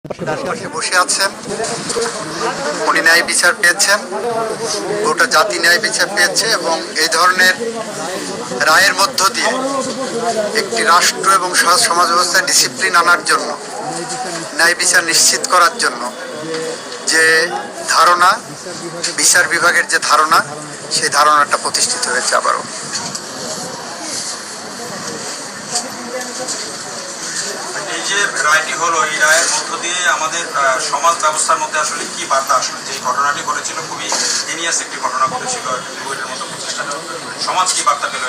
পাশে বসে আছেন, উনি ন্যায় বিচার পেয়েছেন, গোটা জাতি ন্যায় বিচার পেয়েছে এবং এই ধরনের রায়ের মধ্য দিয়ে একটি রাষ্ট্র এবং সমাজ ব্যবস্থায় ডিসিপ্লিন আনার জন্য, ন্যায় বিচার নিশ্চিত করার জন্য যে ধারণা, বিচার বিভাগের যে ধারণা, সেই ধারণাটা প্রতিষ্ঠিত হয়েছে আবারও। এই যে রায়টি হলো, এই রায়ের মধ্য দিয়ে আমাদের সমাজ ব্যবস্থার মধ্যে আসলে কি বার্তা আসলে, যে ঘটনাটি ঘটেছিল খুবই হিনিয়াস একটি ঘটনা ঘটেছিল, বুয়েটের মতো প্রতিষ্ঠানে সমাজ কি বার্তা পেল?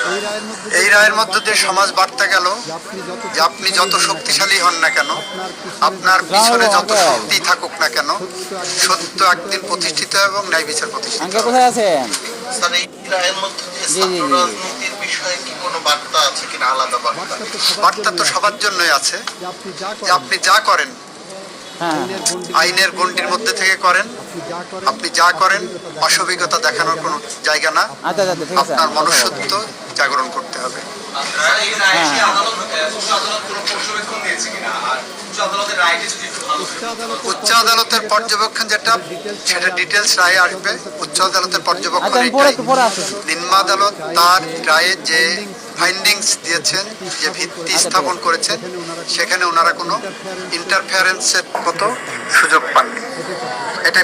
এই রায়ের মধ্য দিয়ে সমাজ বার্তা গেল যে আপনি যত শক্তিশালী হন না কেন, আপনার পিছনে যত শক্তি থাকুক না কেন, সত্য একদিন প্রতিষ্ঠিত এবং ন্যায় বিচার প্রতিষ্ঠিত। কোথায় আছেন? এই রায়ের মধ্য দিয়ে ছাত্র রাজনীতির বিষয়ে কি কোনো বার্তা আছে কিনা? আলাদা বার্তা? বার্তা তো সবার জন্যই আছে যে আপনি যা করেন আইনের গণ্ডির মধ্যে থেকে করেন, আপনি যা করেন অসভ্যতা দেখানোর কোনো জায়গা না, আপনার মনুষ্যত্ব জাগরণ করতে হবে। উচ্চ আদালতের পর্যবেক্ষণ যেটা, সেটা ডিটেলস রায়ে আসবে। উচ্চ আদালতের পর্যবেক্ষণ, নিম্ন আদালত তার রায়ে যে ফাইন্ডিংস দিয়েছেন, যে ভিত্তি স্থাপন করেছেন, সেখানে ওনারা কোনো ইন্টারফারেন্সের মতো সুযোগ পাননি। এটাই